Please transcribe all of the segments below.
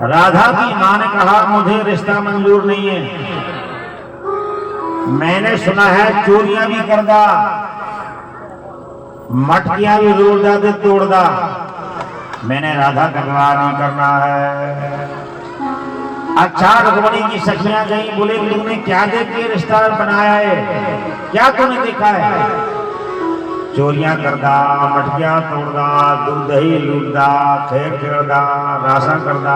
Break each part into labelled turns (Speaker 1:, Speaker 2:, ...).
Speaker 1: राधा की मां ने कहा मुझे रिश्ता मंजूर नहीं है, मैंने सुना है चोरियां भी करदा, मटकियां भी रोड़दा ते तोड़दा, मैंने राधा का विवाह नहीं करना है। अच्छा रुक्मिणी की सखियां गई, बोले तुमने क्या देख के रिश्ता बनाया है, क्या तूने देखा है? चोरियां करदा, मटकियां तोड़दा, दूध दही लूटदा, खेल खेलदा, रासा करदा।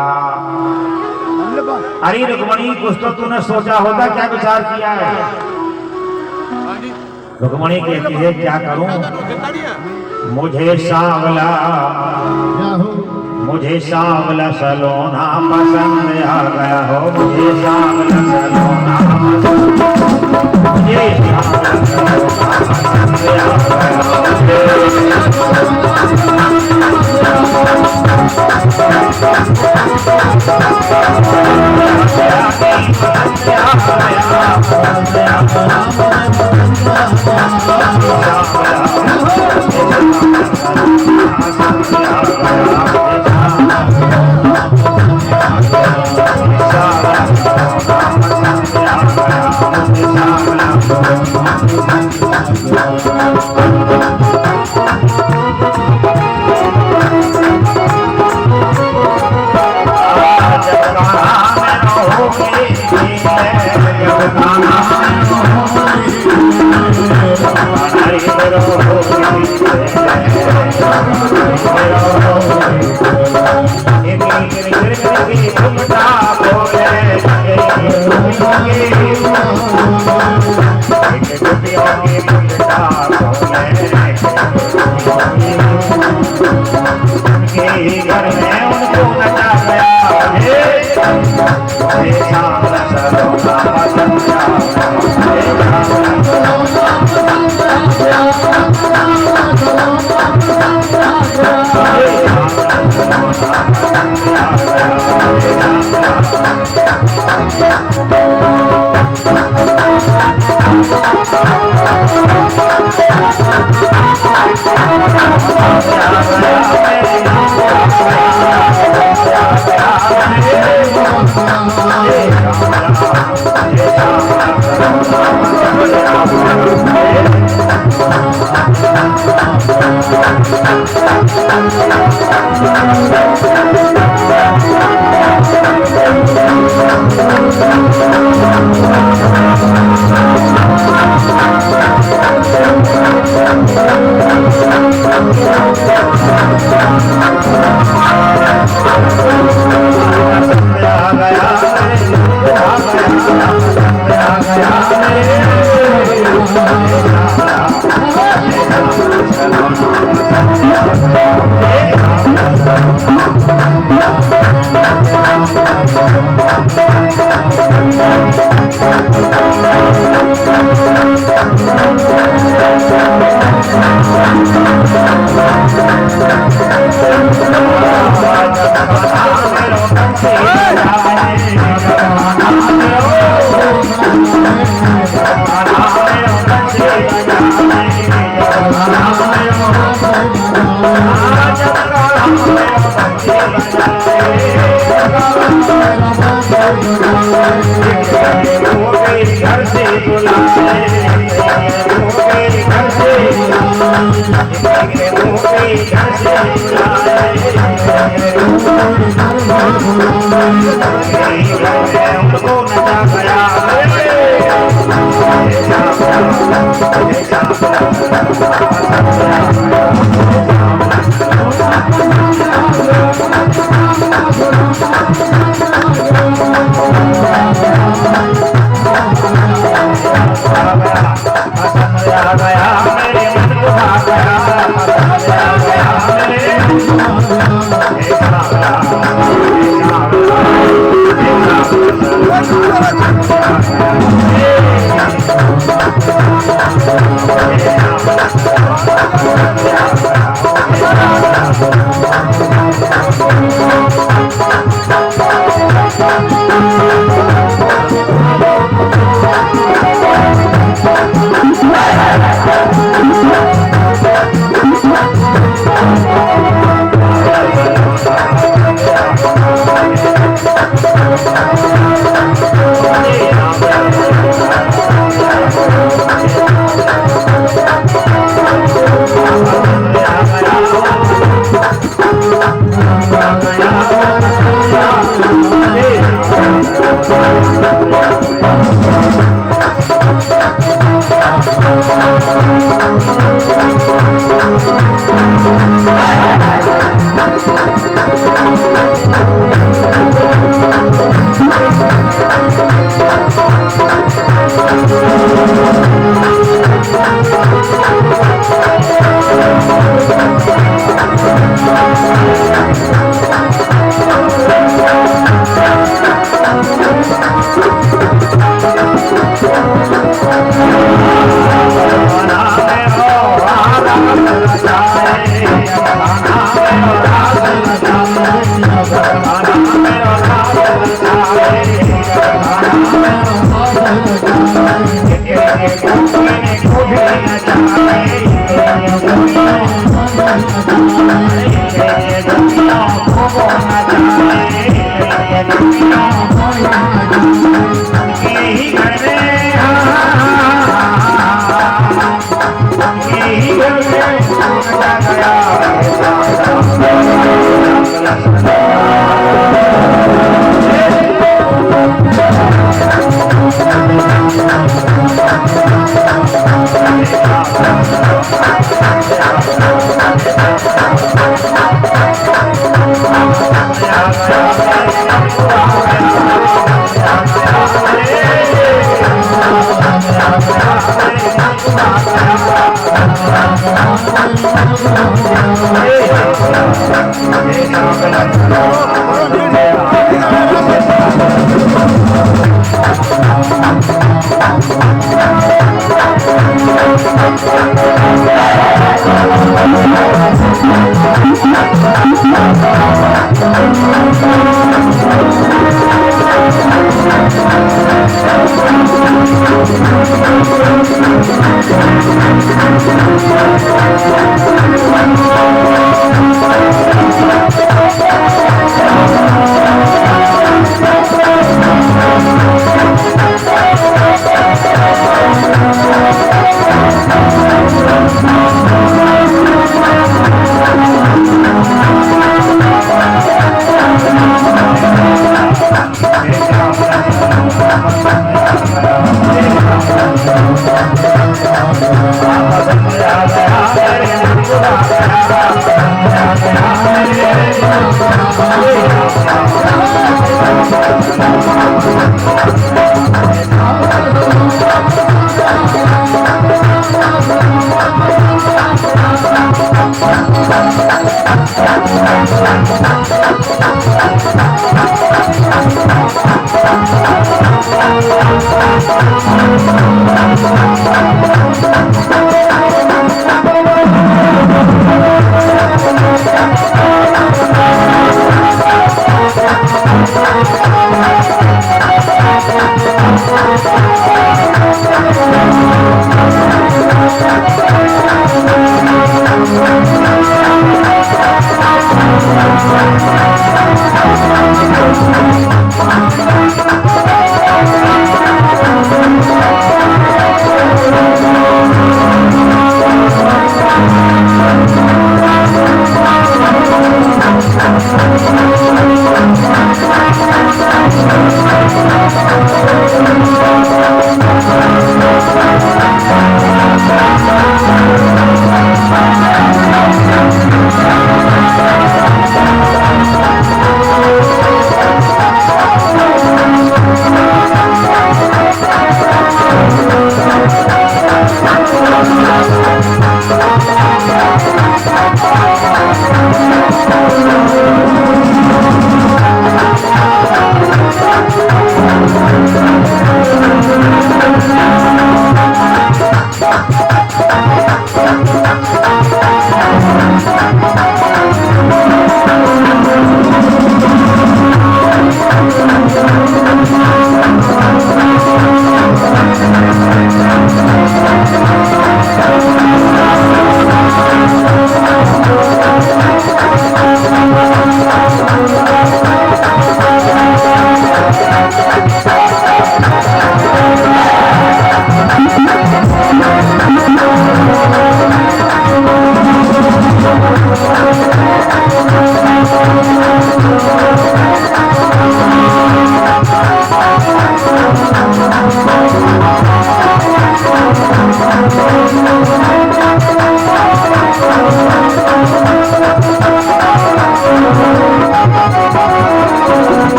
Speaker 1: अरे रुक्मिणी कुछ तो तूने सोचा होगा, क्या विचार किया है? रुक्मिणी कहती है क्या करूं, मुझे सांवला सलोना पसंद आ गया हो, मुझे सांवला सलोना पसंद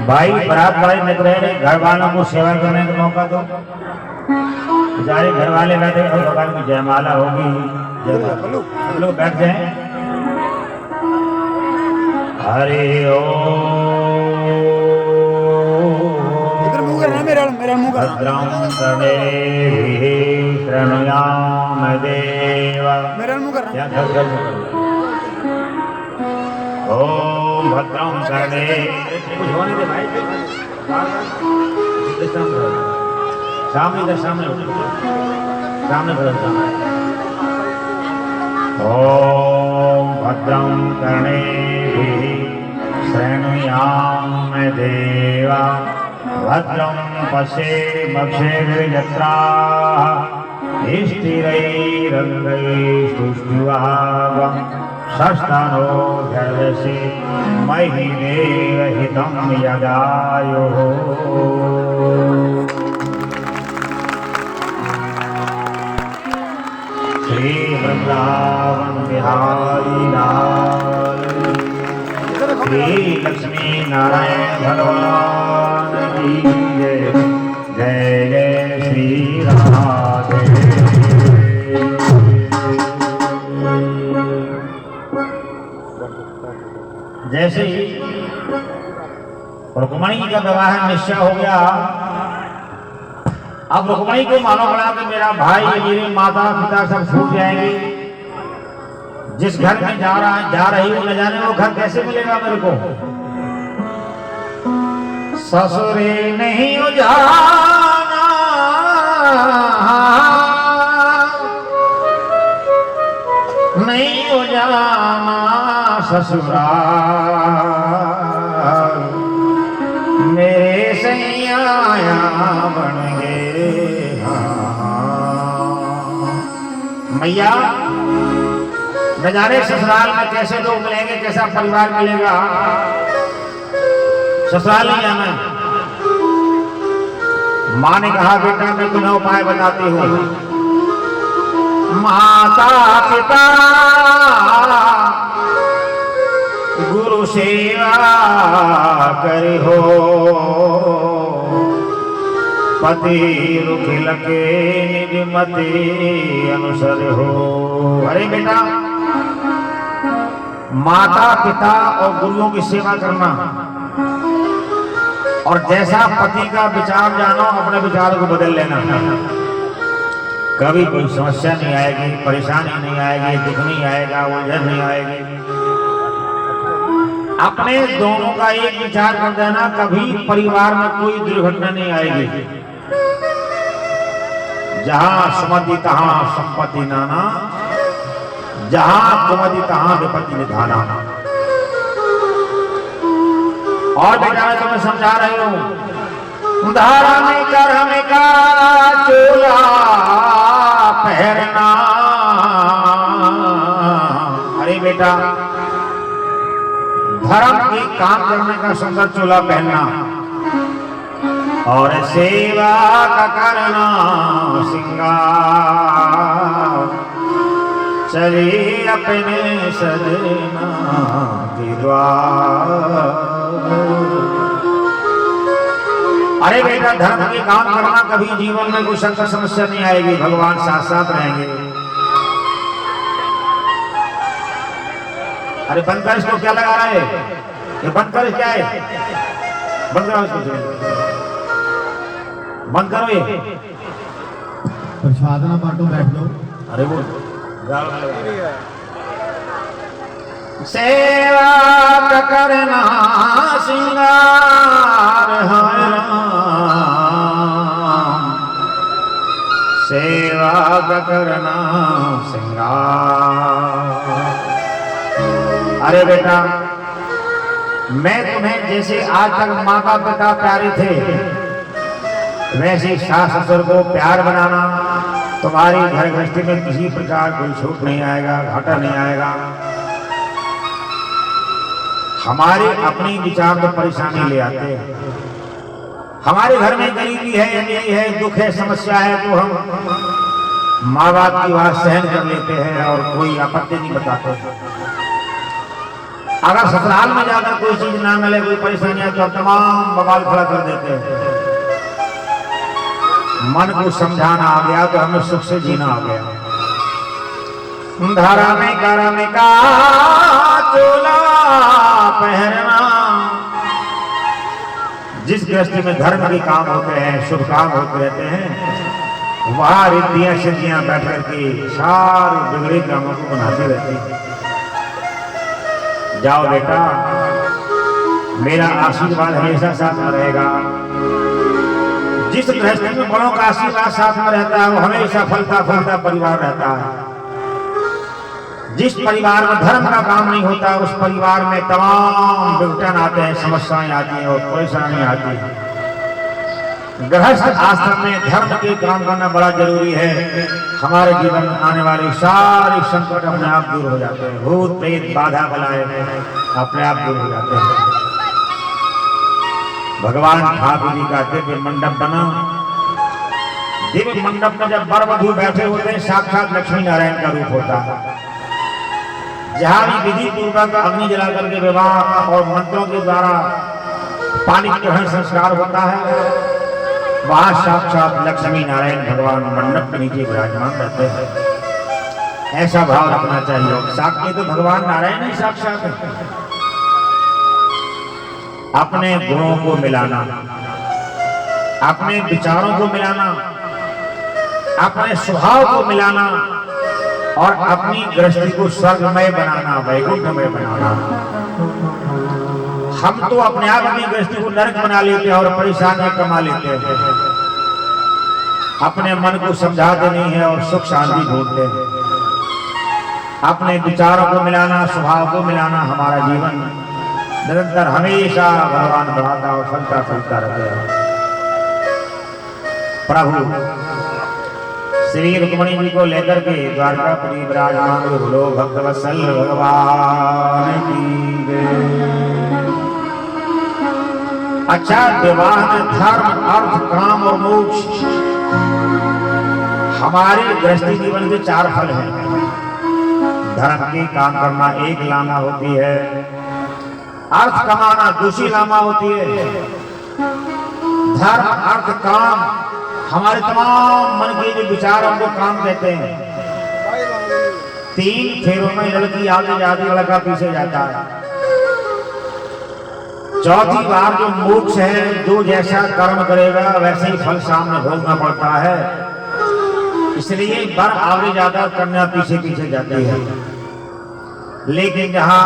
Speaker 1: भाई बारात वाले निकले घर वालों को सेवा करने का मौका दो। बेचारे घर वाले बैठे भगवान की जयमाला होगी, लोग बैठ जाए। हरे भद्रं कर्णेभिः शृणुयाम देवा। ओम भद्रं कर्णे कुछ होने दे भाई, सामने ओम भद्रं कर्णेभिः शृणुयाम देवा। भद्रं पश्येमक्षेभिर्यत्राः स्थिरैरङ्गैस्तुष्टुवागं षष्ठानो धर्वसि मयि देवहितं यदायुः। श्री वृंदावन बिहारी लाल, श्री लक्ष्मी नारायण भगवान की जय। जय जय श्री राधे। जैसे ही रुक्मणी का विवाह निश्चय हो गया, अब रुक्मणी को मालूम पड़ा कि मेरा भाई, मेरी माता पिता सब छूट जाएंगे। जिस घर में जा रही हूँ, न जाने वो घर कैसे मिलेगा मेरे को। ससुरे नहीं हो जाना, नहीं हो जाना ससुराल, मेरे सैया बन गए। मैया न जाने ससुराल में कैसे लोग मिलेंगे, कैसा परिवार मिलेगा। ससुराल नहीं जाना। माँ ने कहा बेटा मैं तुम्हें उपाय बताती हूँ। माता पिता गुरु सेवा करी हो, पति रुख लगे निज मति अनुसर हो। अरे बेटा, माता पिता और गुरुओं की सेवा करना, और जैसा पति का विचार जानो अपने विचार को बदल लेना। कभी कोई समस्या नहीं आएगी, परेशानी नहीं आएगी, दुख नहीं आएगा, उलझन नहीं आएगी। अपने दोनों का एक विचार कर देना, कभी परिवार में कोई दुर्घटना नहीं आएगी। जहां सुमति तहां संपत्ति नाना, जहां कुमति तहां विपत्ति निधाना। और बेटा मैं तुम्हें समझा रही हूं, धारा में कर्म का चोला पहनना। अरे बेटा, धर्म की काम करने का सुंदर चोला पहनना और सेवा का करना सिंगार। चले अपने सजना के द्वार। अरे बेटा, धर्म के काम करना, कभी जीवन में कोई संकट समस्या नहीं आएगी, भगवान साथ साथ रहेंगे। अरे बनकर इसको क्या लगा रहा है? ये बंद कर, क्या है? बंद करो इसको, बंद करो ये।
Speaker 2: प्रसाद ना बांटो, बैठ जाओ।
Speaker 1: अरे वो सेवा का करना सिंगार है राम, सेवा का करना सिंगार। अरे बेटा, मैं तुम्हें जैसे आज तक माता पिता प्यारे थे, वैसे सास ससुर को प्यार बनाना। तुम्हारी घर गृहस्थी में किसी प्रकार कोई छूट नहीं आएगा, घाटा नहीं आएगा। हमारे अपने विचार तो परेशानी ले आते हैं। हमारे घर में गरीबी है, अन्याय है, दुख है, समस्या है, तो हम माँ बाप की बात सहन कर लेते हैं और कोई आपत्ति नहीं बताते। अगर ससुराल में जाकर कोई चीज ना मिले, कोई परेशानी है, तो तमाम बवाल खड़ा कर देते हैं। मन को समझाना आ गया तो हमें सुख से जीना आ गया। धरा में करम का चोला पहनना, जिस गृहस्थी में धर्म के काम होते हैं, शुभ काम होते रहते हैं, वहां रिद्धियां सिद्धियां बैठ करके सारे बिगड़े कामों को बनाती रहती है। जाओ बेटा, मेरा आशीर्वाद हमेशा साथ में रहेगा। जिस गृहस्थी में बड़ों का आशीर्वाद साथ में रहता है, वो हमेशा फलता फलता परिवार रहता है। जिस परिवार में धर्म का काम नहीं होता, उस परिवार में तमाम विघटन आते हैं, समस्याएं आती हैं और परेशानी आती है। गृहस्थ आश्रम में धर्म के काम करना बड़ा जरूरी है। हमारे जीवन में आने वाले सारे संकट अपने आप दूर हो जाते हैं। भूत प्रेत बाधा बलाएं अपने आप दूर हो जाते हैं। भगवान ठाकुर जी का दिव्य मंडप बना। दिव्य मंडप में जब वर वधू बैठे होते हैं, साक्षात लक्ष्मी नारायण का रूप होता है। जहां भी विधि पूर्वक अग्नि जला करके विवाह और मंत्रों के द्वारा पानी ग्रहण संस्कार होता है, वहां साक्षात लक्ष्मी नारायण भगवान मंडप के नीचे विराजमान रहते हैं। ऐसा भाव रखना चाहिए। साक्षात तो भगवान नारायण ही साक्षात है। अपने गुणों को मिलाना, अपने विचारों को मिलाना, अपने स्वभाव को मिलाना और अपनी गृहस्थी को स्वर्गमय बनाना, वैकुंठमय बनाना। हम तो अपने आप अपनी गृहस्थी को नरक बना लेते हैं और परेशानियां कमा लेते हैं। अपने मन को समझाते नहीं है और सुख शांति ढूंढते हैं। अपने विचारों को मिलाना, स्वभाव को मिलाना, हमारा जीवन निरंतर हमेशा भगवान बढ़ाता और फलता फलता रहेगा। प्रभु श्री रुक्मणी जी को लेकर के द्वारकापुरी विराजमान बोलो भक्तवत्सल भगवान की जय। अच्छा, विवाह में धर्म, अर्थ, काम और मोक्ष हमारे गृहस्थी जीवन के 4 फल हैं। धर्म के काम करना एक लामा होती है, अर्थ कमाना दूसरी लामा होती है। धर्म, अर्थ, काम हमारे तमाम मन के जो विचार हमको काम कहते हैं। 3 फेरों में लड़की आगे जाती, लड़का पीछे जाता है। चौथी बार जो मोक्ष है, जो जैसा कर्म करेगा वैसे ही फल सामने भोगना पड़ता है। इसलिए वर आगे जाता, कन्या पीछे पीछे जाती है। लेकिन जहाँ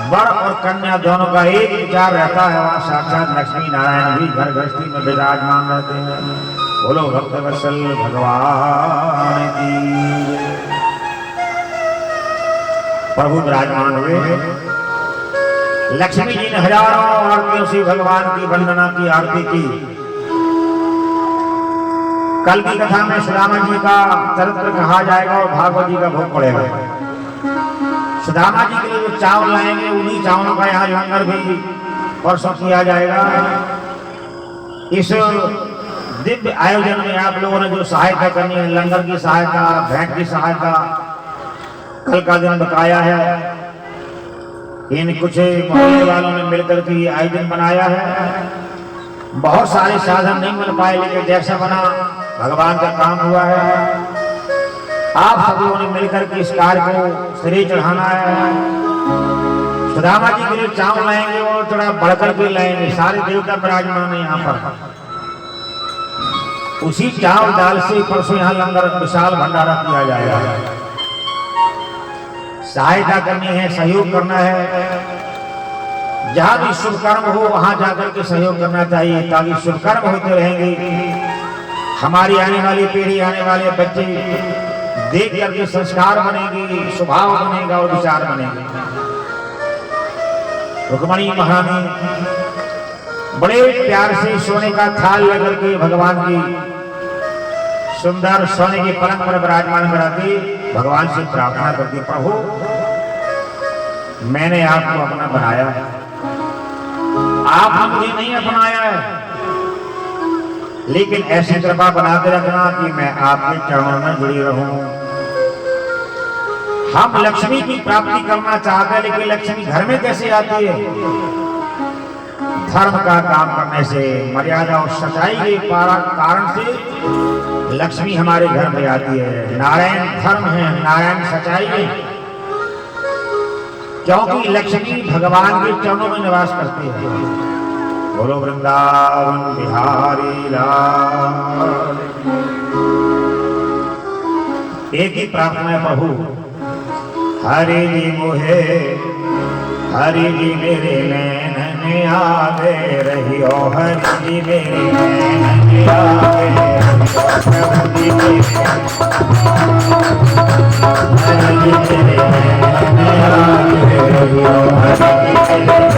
Speaker 1: वर और कन्या दोनों का एक विचार रहता है, वहाँ साक्षात लक्ष्मी नारायण भी घर गृहस्थी में विराजमान रहते हैं। बोलो भक्तवत्सल भगवान की। प्रभु विराजमान हुए। लक्ष्मी जी ने हजारों आरतियों से भगवान की वंदना की, आरती की। कल की कथा में सुदामा जी का चरित्र कहा जाएगा और भागवत जी का भोग पड़ेगा। सुदामा जी के लिए जो चावल लाएंगे, उन्हीं चावलों का यहाँ लंगर भी परसों किया जाएगा। इस दिव्य आयोजन में आप लोगों ने जो सहायता करनी है, लंगर की सहायता, भेंट की सहायता, कल का दिन बकाया है। इन कुछ मोहल्ले वालों ने मिलकर के ये आयोजन बनाया है। बहुत सारे साधन नहीं मिल पाए, लेकिन जैसा बना भगवान का काम हुआ है। आप सब लोगों ने मिलकर के इस कार्य को श्री चढ़ाना है। सुदामा जी के लिए चावल लाएंगे वो थोड़ा बढ़कर के लाएंगे, सारे देवता विराजमान है यहाँ पर। उसी चावल दाल से परसों यहाँ लंगर विशाल भंडारा किया जाएगा। सहायता करनी है, सहयोग करना है, जहां भी शुभ कर्म हो वहां जाकर के सहयोग करना चाहिए, ताकि शुभ कर्म होते रहेंगे। हमारी आने वाली पीढ़ी, आने वाले बच्चे देख करके संस्कार बनेंगे, स्वभाव बनेगा और विचार बनेंगे। रुक्मणी महारानी बड़े प्यार से सोने का थाल लेकर के भगवान की सुंदर सोने की पलंग पर विराजमान कराती भगवान से प्रार्थना करती, प्रभु मैंने आपको अपना बनाया, आपने मुझे नहीं अपनाया है, लेकिन ऐसी कृपा बना के रखना कि मैं आपके चरणों में जुड़ी रहूं। हम लक्ष्मी की प्राप्ति करना चाहते हैं, लेकिन लक्ष्मी घर में कैसे आती है? धर्म का काम करने से, मर्यादा और सच्चाई के कारण से लक्ष्मी हमारे घर में आती है। नारायण धर्म है, नारायण सच्चाई है, क्योंकि लक्ष्मी भगवान के चरणों में निवास करती है। बोलो वृंदावन बिहारी लाल। एक ही प्रार्थना है, प्रभु हरि जी मोहे, हरि जी मेरे नैन आगे रहियो, हरि जी मेरे नैन आगे रहियो, प्रभु जी मेरे हरि जी मेरे नैन आगे रहियो, हरि जी मेरे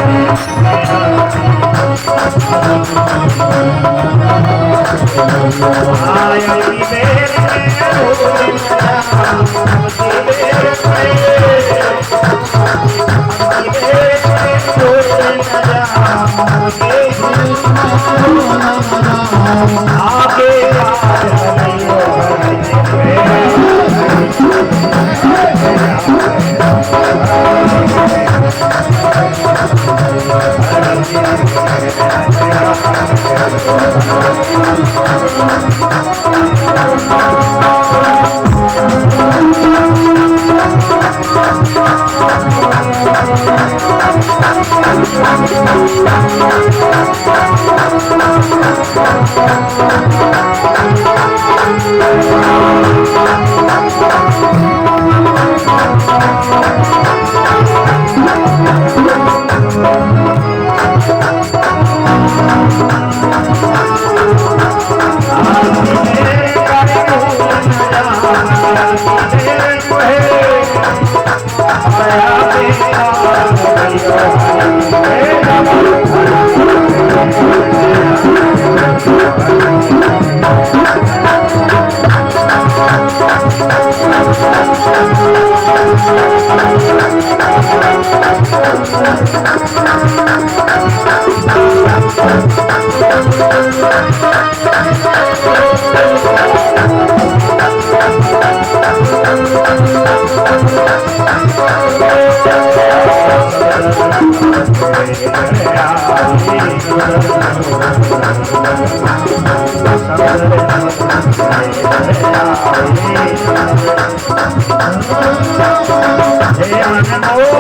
Speaker 2: Oh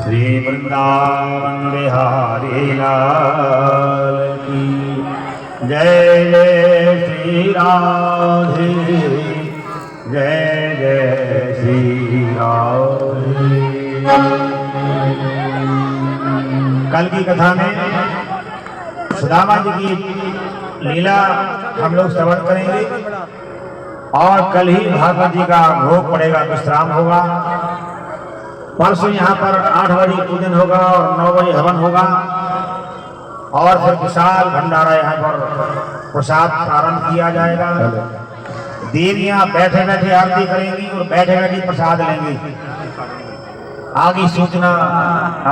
Speaker 1: श्री वृंदावन बिहारी लाल की जय। जय श्री राधे, जय जय श्री राधे। कल की कथा में सुदामा जी की लीला हम लोग श्रवण करेंगे और कल ही भागवत जी का भोग पड़ेगा, विश्राम होगा। परसों यहाँ पर 8 बजे पूजन होगा और 9 बजे हवन होगा और फिर विशाल भंडारा यहाँ पर प्रसाद प्रारंभ किया जाएगा। देवियाँ बैठे बैठे आरती करेंगी और बैठे बैठे प्रसाद लेंगी। आगे सूचना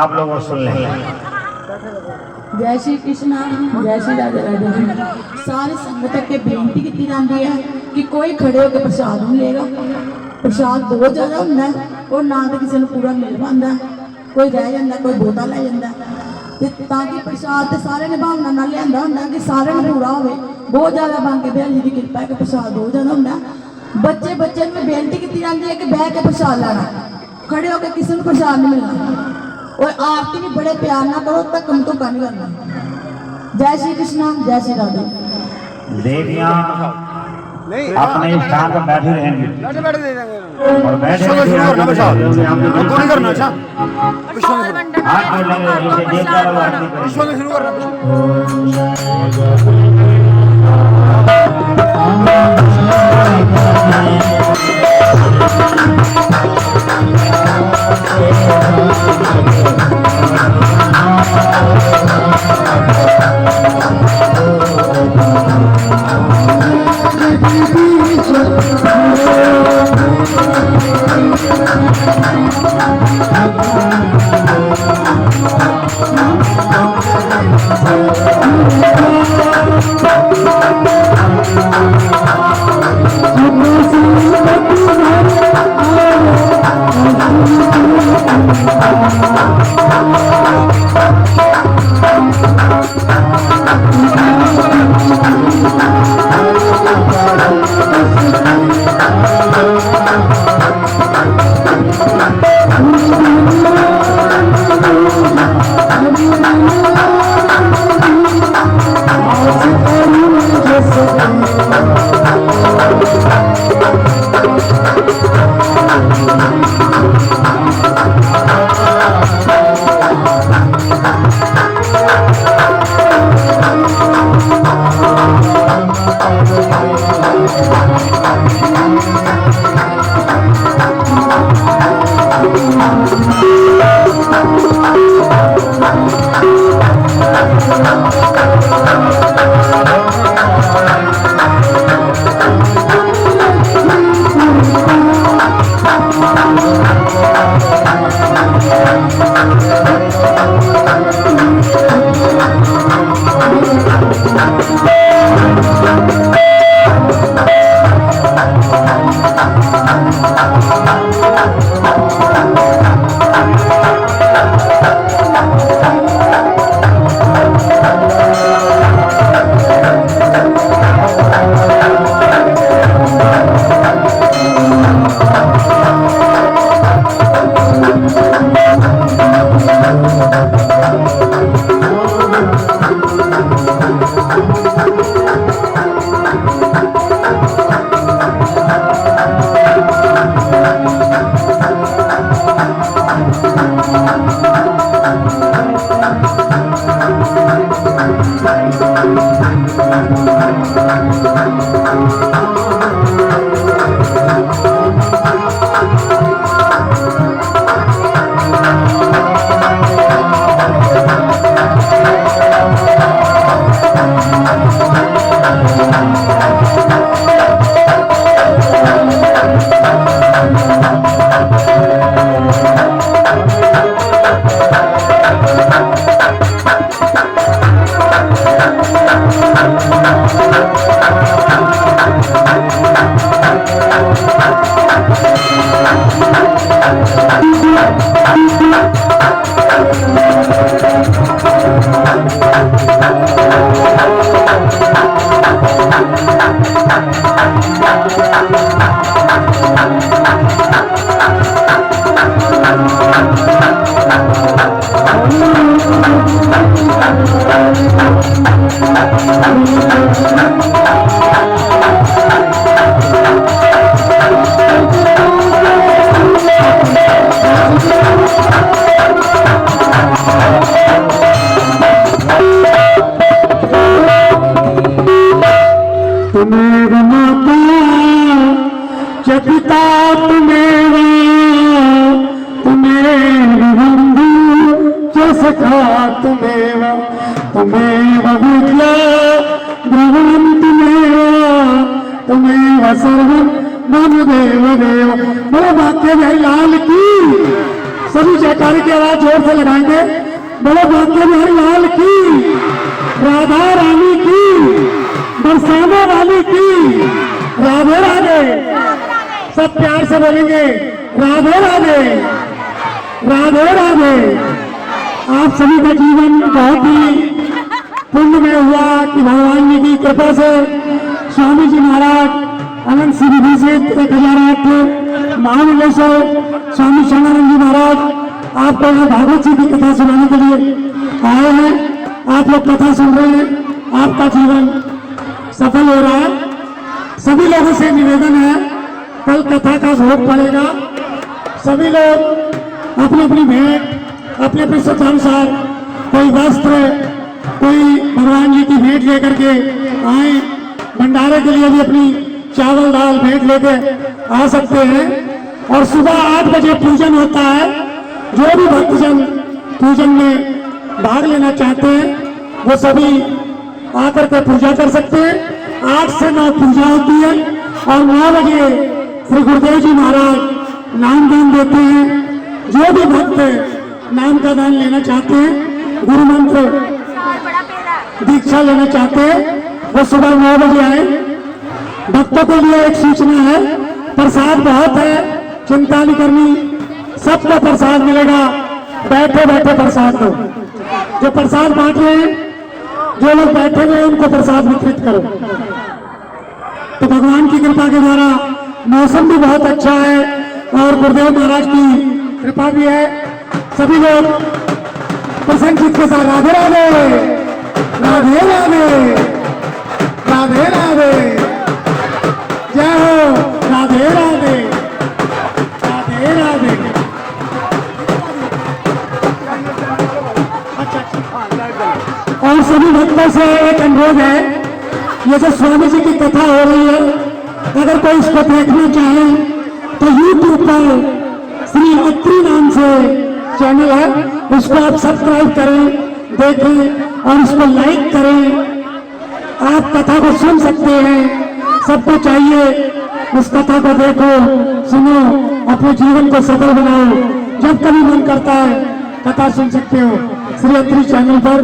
Speaker 1: आप लोग सुन लेंगे।
Speaker 2: जय श्री कृष्णा, जय श्री राधे राधे। सारी संगत के बेनती की जाती है कि कोई खड़े होकर प्रसाद नहीं लेगा। प्रसाद बहुत ज़्यादा होता है और ना तो किसी को पूरा मिल पाता, कोई रह जाता, कोई बहुता लै जाता। ताकि प्रसाद तो सारे ने भावना ना लिया होंगे कि सारे ने पूरा हो। बहुत ज़्यादा बन के बिहार जी की कृपा है कि प्रसाद बहुत ज़्यादा होंगे। बच्चे बच्चे में बेनती की जाती है कि बह के प्रसाद लेना, खड़े होकर किसी को प्रसाद नहीं मिलना। और आरती भी बड़े प्यार ना करो, तक कम तो नहीं करना। जय श्री कृष्णा, जय श्री राधे।
Speaker 1: देवियाँ अपने स्थान पर बैठी रहेंगी और बैठे करना। अच्छा शुरू
Speaker 3: Thank you. तुम्हें माता च पिता तुम्हें बंधु च सखा तुम्हें विद्या द्रवण तुम्हें सर्वम मम देव देव। बोलो भाग्य बिहारी लाल की। सभी जयकारे की आवाज जोर से लगाएंगे। बोलो भाग्य बिहारी लाल की, राधा रानी की, बरसाने वाली की, राधे राधे। सब प्यार से बोलेंगे राधे राधे, राधे राधे। आप सभी का जीवन बहुत ही पुण्य में हुआ कि भगवान जी की कृपा से स्वामी जी महाराज अनंत सिंह जी से 1008 महानिदेशक स्वामी शरणानंद जी महाराज आपको यहाँ भागवत जी की कथा सुनाने के लिए आए हैं। आप लोग कथा सुन रहे हैं, आपका जीवन सफल हो रहा है। सभी लोगों से निवेदन है, कल कथा का भोग पड़ेगा। सभी लोग अपनी अपनी भेंट अपने अपने श्रद्धानुसार, कोई वस्त्र, कोई भगवान जी की भेंट लेकर के आए। भंडारे के लिए भी अपनी चावल दाल भेंट लेके आ सकते हैं। और सुबह 8 बजे पूजन होता है। जो भी भक्तजन पूजन में भाग लेना चाहते हैं वो सभी आकर के पूजा कर सकते हैं। 8 से 9 पूजा होती है और 9 बजे श्री गुरुदेव जी महाराज नाम दान देते हैं। जो भी भक्त नाम का दान लेना चाहते हैं, गुरु मंत्र दीक्षा लेना चाहते हैं, वो सुबह 9 बजे आए। भक्तों के लिए एक सूचना है, प्रसाद बहुत है, चिंता नहीं करनी, सबको प्रसाद मिलेगा। बैठे बैठे प्रसाद दो। जो प्रसाद बांट रहे हैं, जो लोग बैठे हुए हैं उनको प्रसाद वितरित करो। तो भगवान की कृपा के द्वारा मौसम भी बहुत अच्छा है और गुरुदेव महाराज की कृपा भी है। सभी लोग प्रसन्नचित्त के साथ राधे राधे, राधे राधे, राधे राधे, जय हो, राधे राधे, राधे राधे। और सभी भक्तों से एक अनुरोध है, ये जो स्वामी जी की कथा हो रही है, अगर कोई इसको देखना चाहे तो YouTube पर श्री अत्री नाम से चैनल है, उसको आप सब्सक्राइब करें, देखें और उसको लाइक करें। आप कथा को सुन सकते हैं। सबको चाहिए उस कथा को देखो, सुनो, अपने जीवन को सफल बनाओ। जब कभी मन करता है कथा सुन सकते हो श्री अत्री चैनल पर।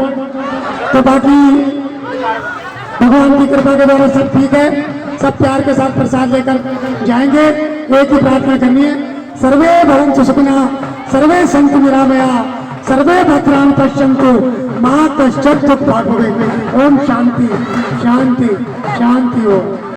Speaker 3: तो बाकी भगवान की कृपा के द्वारा सब ठीक है। सब प्यार के साथ प्रसाद लेकर जाएंगे। एक ही प्रार्थना करनी है, सर्वे भवन्तु सुखिनः, सर्वे सन्तु निरामया, सर्वे भद्राणि पश्यन्तु मा कश्चित् दुःखभाग् भवेत्। ओम शांति शांति शांति हो।